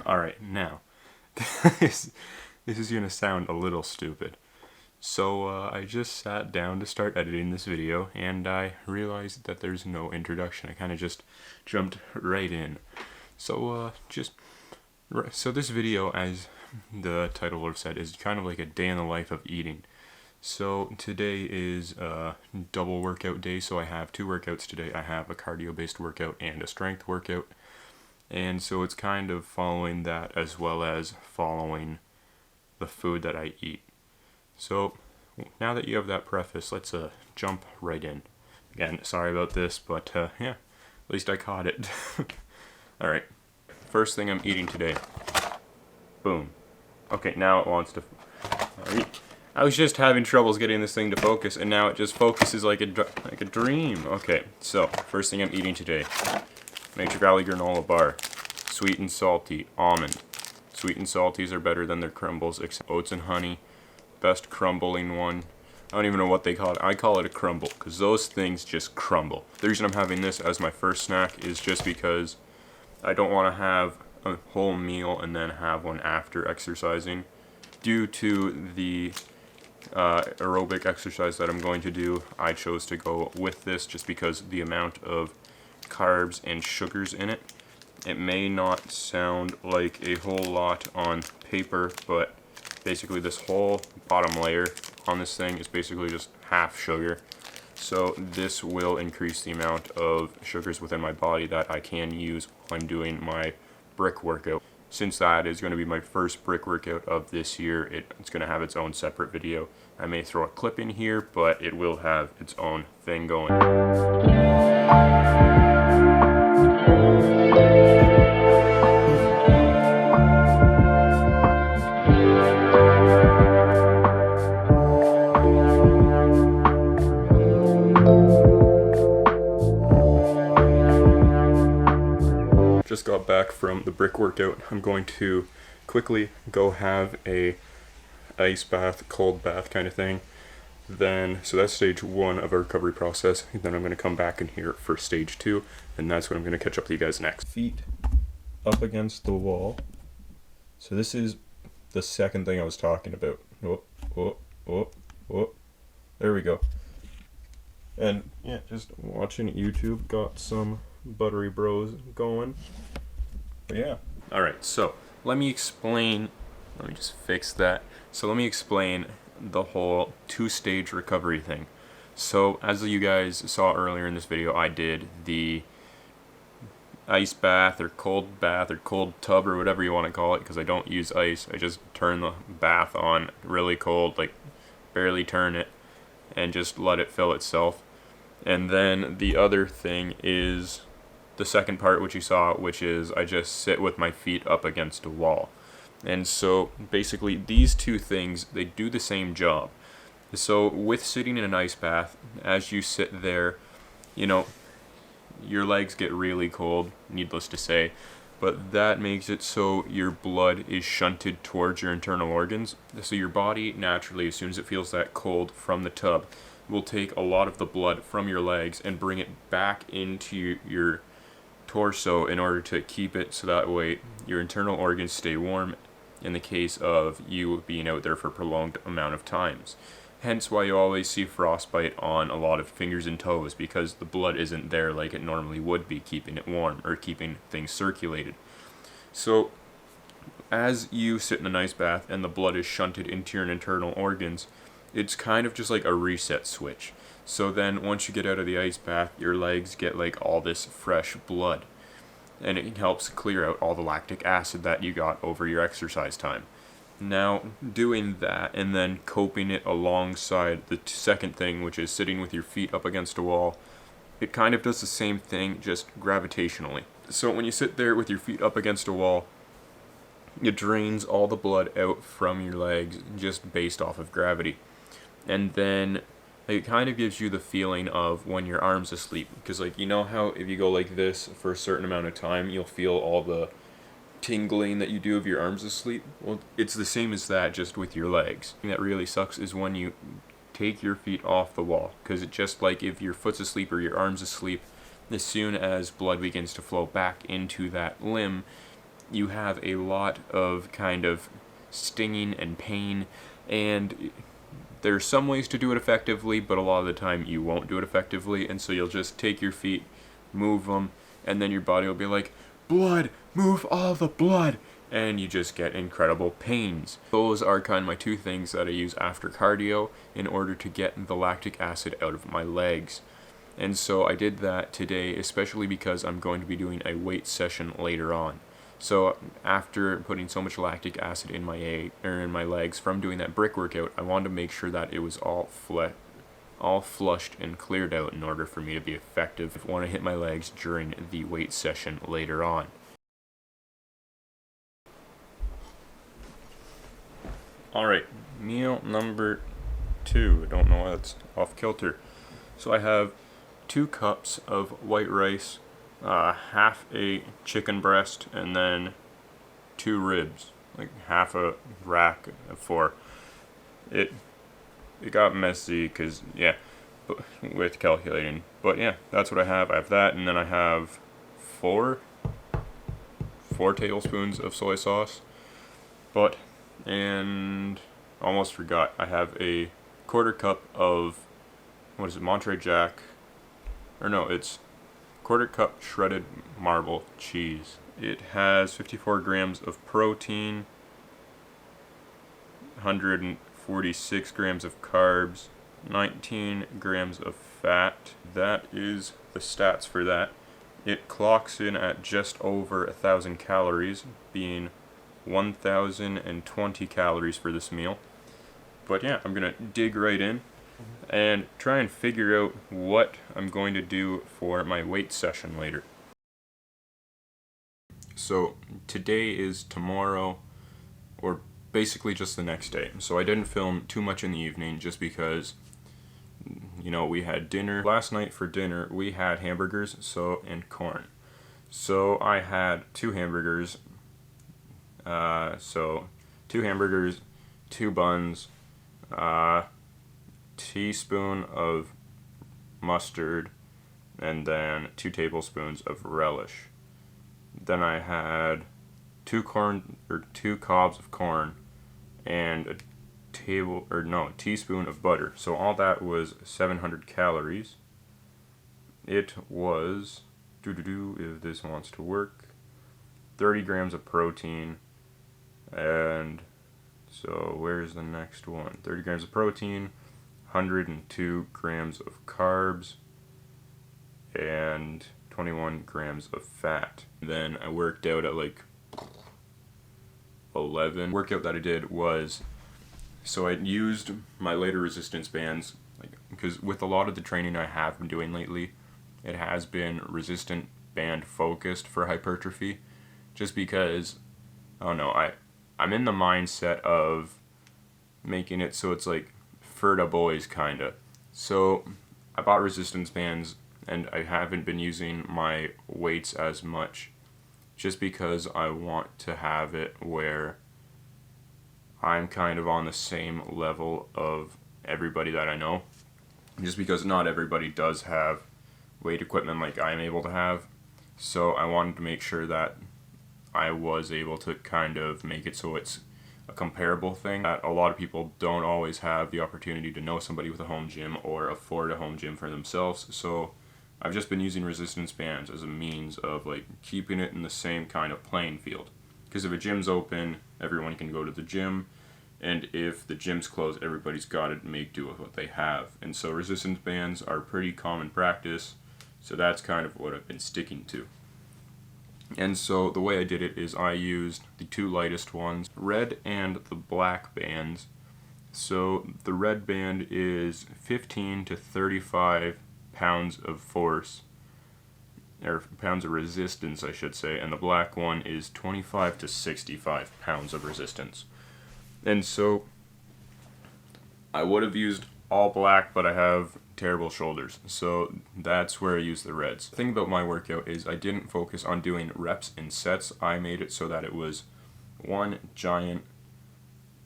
Alright, now, this, this is gonna sound a little stupid. So, I just sat down to start editing this video, and I realized that there's no introduction. I kind of just jumped right in. So, so this video, as the title would have said, is kind of like a day in the life of eating. So today is a double workout day, so I have two workouts today. I have a cardio-based workout and a strength workout. And so it's kind of following that as well as following the food that I eat. So now that you have that preface, let's jump right in. Again, sorry about this, but yeah, at least I caught it. Alright, first thing I'm eating today. Boom. Okay, now it wants to... I was just having troubles getting this thing to focus, and now it just focuses like a dream. Okay, so first thing I'm eating today. Nature Valley granola bar, sweet and salty, almond. Sweet and salties are better than their crumbles, except oats and honey. Best crumbling one. I don't even know what they call it. I call it a crumble, because those things just crumble. The reason I'm having this as my first snack is just because I don't want to have a whole meal and then have one after exercising. Due to the aerobic exercise that I'm going to do, I chose to go with this just because the amount of carbs and sugars in it. It may not sound like a whole lot on paper, but basically this whole bottom layer on this thing is basically just half sugar. So this will increase the amount of sugars within my body that I can use when I'm doing my brick workout. Since that is going to be my first brick workout of this year, it's going to have its own separate video. I may throw a clip in here, but it will have its own thing going. Just got back from the brick workout. I'm going to quickly go have a ice bath, cold bath kind of thing. Then, so that's stage 1 of our recovery process. Then I'm going to come back in here for stage 2, and that's when I'm going to catch up to you guys next. Feet up against the wall. So this is the second thing I was talking about. There we go. And yeah, just watching YouTube, got some buttery bros going. But yeah. Alright, so let me explain. Let me just fix that. So let me explain the whole 2-stage recovery thing. So as you guys saw earlier in this video, I did the ice bath or cold tub or whatever you want to call it, because I don't use ice. I just turn the bath on really cold, like barely turn it, and just let it fill itself. And then the other thing is the second part, which you saw, which is I just sit with my feet up against a wall. And so basically these two things, they do the same job. So with sitting in an ice bath, as you sit there, you know, your legs get really cold, needless to say, but that makes it so your blood is shunted towards your internal organs. So your body naturally, as soon as it feels that cold from the tub, will take a lot of the blood from your legs and bring it back into your torso in order to keep it so that way your internal organs stay warm in the case of you being out there for a prolonged amount of times. Hence why you always see frostbite on a lot of fingers and toes, because the blood isn't there like it normally would be, keeping it warm or keeping things circulated. So as you sit in an ice bath and the blood is shunted into your internal organs, it's kind of just like a reset switch. So then once you get out of the ice bath, your legs get like all this fresh blood, and it helps clear out all the lactic acid that you got over your exercise time. Now, doing that and then coping it alongside the second thing, which is sitting with your feet up against a wall, it kind of does the same thing, just gravitationally. So when you sit there with your feet up against a wall, it drains all the blood out from your legs just based off of gravity. And then it kind of gives you the feeling of when your arm's asleep, because like, you know how if you go like this for a certain amount of time, you'll feel all the tingling that you do of your arms asleep? Well, it's the same as that, just with your legs. The thing that really sucks is when you take your feet off the wall, because it's just like if your foot's asleep or your arm's asleep, as soon as blood begins to flow back into that limb, you have a lot of kind of stinging and pain, and there's some ways to do it effectively, but a lot of the time you won't do it effectively, and so you'll just take your feet, move them, and then your body will be like, blood, move all the blood, and you just get incredible pains. Those are kind of my two things that I use after cardio in order to get the lactic acid out of my legs. And so I did that today, especially because I'm going to be doing a weight session later on. So after putting so much lactic acid in my legs from doing that brick workout, I wanted to make sure that it was all flushed and cleared out in order for me to be effective when I hit my legs during the weight session later on. Alright, meal number 2. I don't know why it's off kilter. So I have 2 cups of white rice, half a chicken breast, and then 2 ribs, like half a rack of 4. It got messy because, yeah, with calculating. But yeah, that's what I have. I have that, and then I have 4 tablespoons of soy sauce. And almost forgot, I have a 1/4 cup of, Monterey Jack, or no, it's 1/4 cup shredded marble cheese. It has 54 grams of protein, 146 grams of carbs, 19 grams of fat. That is the stats for that. It clocks in at just over 1,000 calories, being 1,020 calories for this meal. But yeah, I'm gonna dig right in and try and figure out what I'm going to do for my weight session later. So today is tomorrow, or basically just the next day. So I didn't film too much in the evening just because, we had dinner. Last night for dinner, we had hamburgers, and corn. So I had 2 hamburgers, 2 hamburgers, 2 buns, teaspoon of mustard, and then 2 tablespoons of relish. Then I had 2 cobs of corn, and a teaspoon of butter. So all that was 700 calories. It was, if this wants to work, 30 grams of protein, and so where's the next one? 30 grams of protein, 102 grams of carbs, and 21 grams of fat. Then I worked out at like 11. Workout that I did was, so I used my later resistance bands, because with a lot of the training I have been doing lately, it has been resistant band focused for hypertrophy, just because, I'm in the mindset of making it so it's like for the boys kinda. So I bought resistance bands, and I haven't been using my weights as much, just because I want to have it where I'm kind of on the same level of everybody that I know, just because not everybody does have weight equipment like I'm able to have. So I wanted to make sure that I was able to kind of make it so it's a comparable thing, that a lot of people don't always have the opportunity to know somebody with a home gym or afford a home gym for themselves. So I've just been using resistance bands as a means of keeping it in the same kind of playing field. Because if a gym's open, everyone can go to the gym, and if the gym's closed, everybody's got to make do with what they have. And so resistance bands are pretty common practice, so that's kind of what I've been sticking to. And so the way I did it is I used the 2 lightest ones, red and the black bands. So the red band is 15 to 35 pounds of force, or pounds of resistance I should say, and the black one is 25 to 65 pounds of resistance. And so I would have used all black, but I have terrible shoulders, so that's where I use the reds. The thing about my workout is I didn't focus on doing reps and sets. I made it so that it was one giant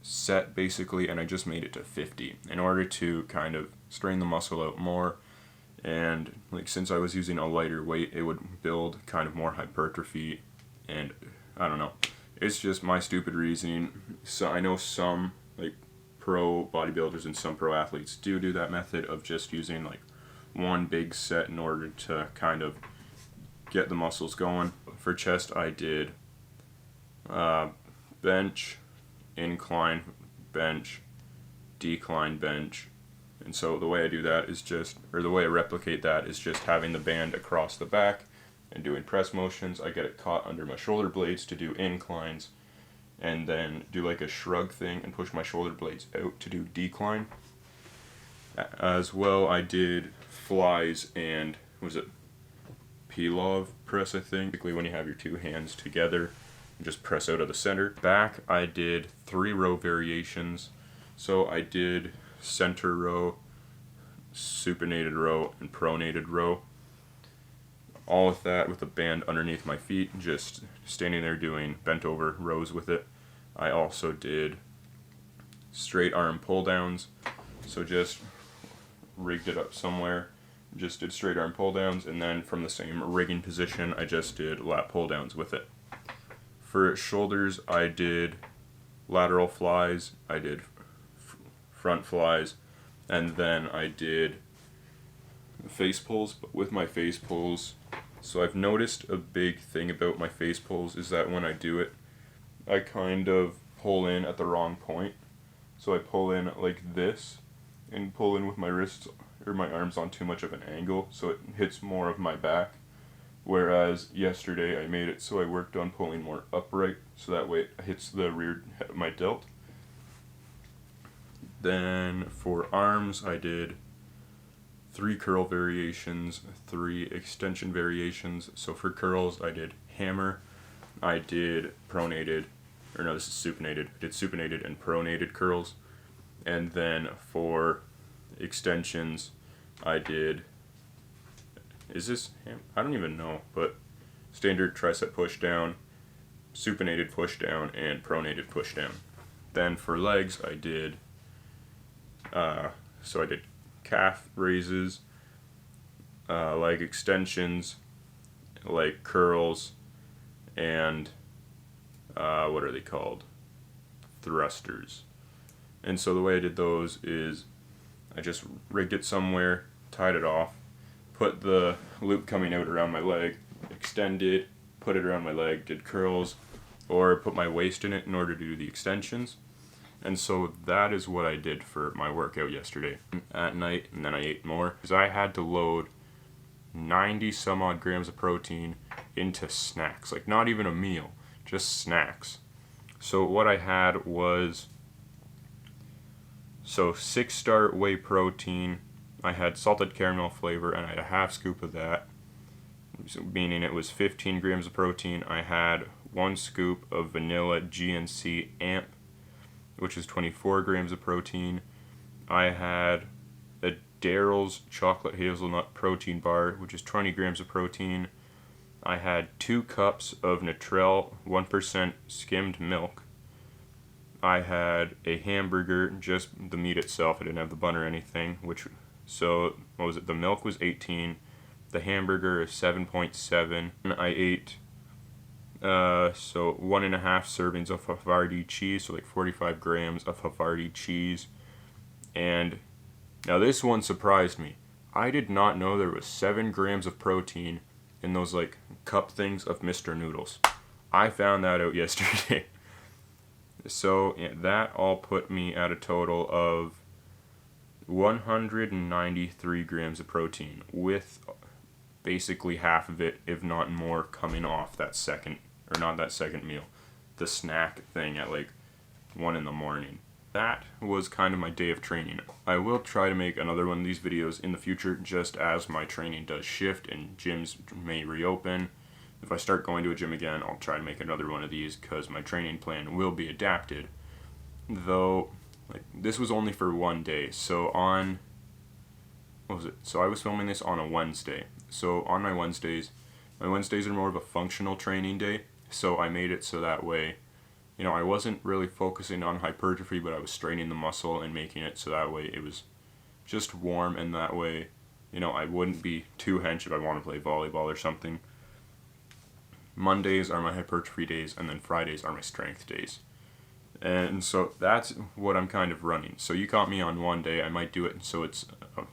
set basically, and I just made it to 50 in order to kind of strain the muscle out more. And since I was using a lighter weight, it would build kind of more hypertrophy and I don't know. It's just my stupid reasoning. So I know some like pro bodybuilders and some pro athletes do that method of just using like one big set in order to kind of get the muscles going. For chest, I did bench, incline, bench, decline, bench. And so the way I do that is just, or the way I replicate that is just having the band across the back and doing press motions. I get it caught under my shoulder blades to do inclines, and then do like a shrug thing and push my shoulder blades out to do decline. As well, I did flies and, was it Pilov press, I think? Basically when you have your two hands together and just press out of the center. Back, I did 3 row variations. So I did center row, supinated row, and pronated row. All with that with a band underneath my feet, just standing there doing bent over rows with it. I also did straight arm pull downs, so just rigged it up somewhere, just did straight arm pull downs, and then from the same rigging position I just did lat pull downs with it. For shoulders, I did lateral flies, I did front flies, and then I did face pulls. But with my face pulls, so I've noticed a big thing about my face pulls is that when I do it, I kind of pull in at the wrong point. So I pull in like this and pull in with my wrists or my arms on too much of an angle, so it hits more of my back. Whereas yesterday I made it so I worked on pulling more upright, so that way it hits the rear head of my delt. Then for arms, I did 3 curl variations, 3 extension variations. So for curls, I did hammer, I did pronated, or no, this is supinated. I did supinated and pronated curls. And then for extensions, I did, I don't even know, but standard tricep push down, supinated push down, and pronated push down. Then for legs, I did, so I did calf raises, leg extensions, leg curls, and what are they called? Thrusters. And so the way I did those is I just rigged it somewhere, tied it off, put the loop coming out around my leg, extend it, put it around my leg, did curls, or put my waist in it in order to do the extensions. And so that is what I did for my workout yesterday at night, and then I ate more because I had to load 90 some odd grams of protein into snacks, like not even a meal, just snacks. So what I had was 6-star whey protein, I had salted caramel flavor, and I had a half scoop of that, meaning it was 15 grams of protein. I had 1 scoop of vanilla GNC Amp, which is 24 grams of protein. I had a Daryl's chocolate hazelnut protein bar, which is 20 grams of protein. I had 2 cups of Natrel 1% skimmed milk. I had a hamburger, just the meat itself. I didn't have the bun or anything, so what was it? The milk was 18, the hamburger is 7.7. I ate 1.5 servings of Havarti cheese, so like 45 grams of Havarti cheese. And now this one surprised me. I did not know there was 7 grams of protein in those like cup things of Mr. Noodles. I found that out yesterday. So yeah, that all put me at a total of 193 grams of protein, with basically half of it, if not more, coming off that second, or not that second meal, the snack thing at like 1 in the morning. That was kind of my day of training. I will try to make another one of these videos in the future, just as my training does shift and gyms may reopen. If I start going to a gym again, I'll try to make another one of these because my training plan will be adapted. Though, like, this was only for 1 day. So on, what was it? So I was filming this on a Wednesday. So on my Wednesdays are more of a functional training day. So I made it so that way, you know, I wasn't really focusing on hypertrophy, but I was straining the muscle and making it so that way it was just warm, and that way, you know, I wouldn't be too hench if I want to play volleyball or something. Mondays are my hypertrophy days, and then Fridays are my strength days. And so that's what I'm kind of running. So you caught me on one day, I might do it so it's a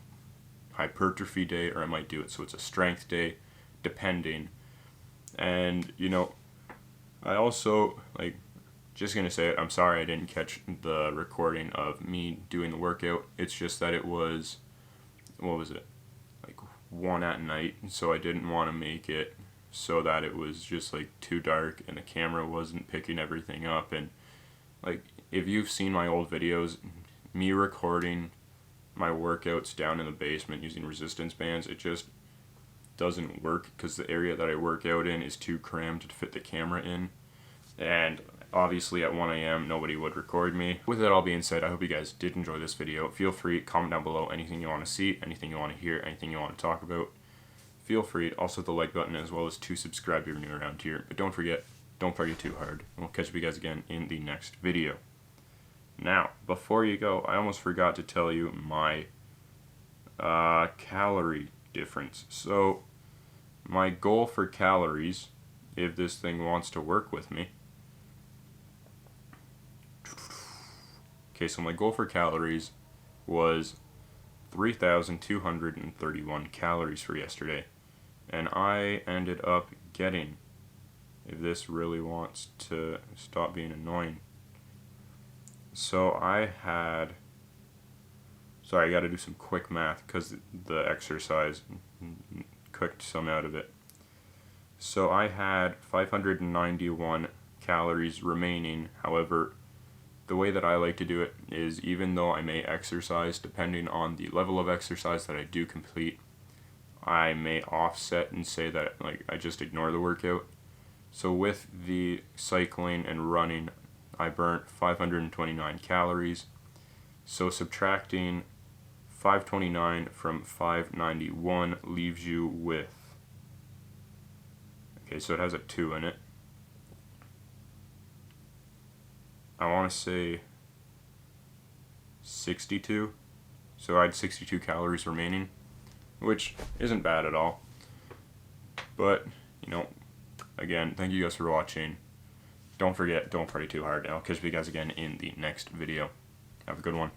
hypertrophy day, or I might do it so it's a strength day, depending. And, you know, I also, like, just gonna say it, I'm sorry I didn't catch the recording of me doing the workout. It's just that it was, what was it, like 1 at night, so I didn't want to make it so that it was just like too dark and the camera wasn't picking everything up. And like, if you've seen my old videos, me recording my workouts down in the basement using resistance bands, it just doesn't work because the area that I work out in is too crammed to fit the camera in. And obviously at 1 a.m. nobody would record me. With that all being said, I hope you guys did enjoy this video. Feel free, comment down below anything you want to see, anything you want to hear, anything you want to talk about. Feel free, also hit the like button as well as to subscribe if you're new around here. But don't forget, don't party too hard. And we'll catch you guys again in the next video. Now, before you go, I almost forgot to tell you my calorie difference. So, my goal for calories, if this thing wants to work with me. Okay, so my goal for calories was 3,231 calories for yesterday. And I ended up getting, if this really wants to stop being annoying. So I had, sorry, I got to do some quick math because the exercise cooked some out of it. So I had 591 calories remaining. However, the way that I like to do it is, even though I may exercise, depending on the level of exercise that I do complete, I may offset and say that, like, I just ignore the workout. So with the cycling and running, I burnt 529 calories. So subtracting 529 from 591 leaves you with, okay, so it has a 2 in it. I want to say 62. So I had 62 calories remaining, which isn't bad at all. But, you know, again, thank you guys for watching. Don't forget, don't party too hard. And I'll catch you guys again in the next video. Have a good one.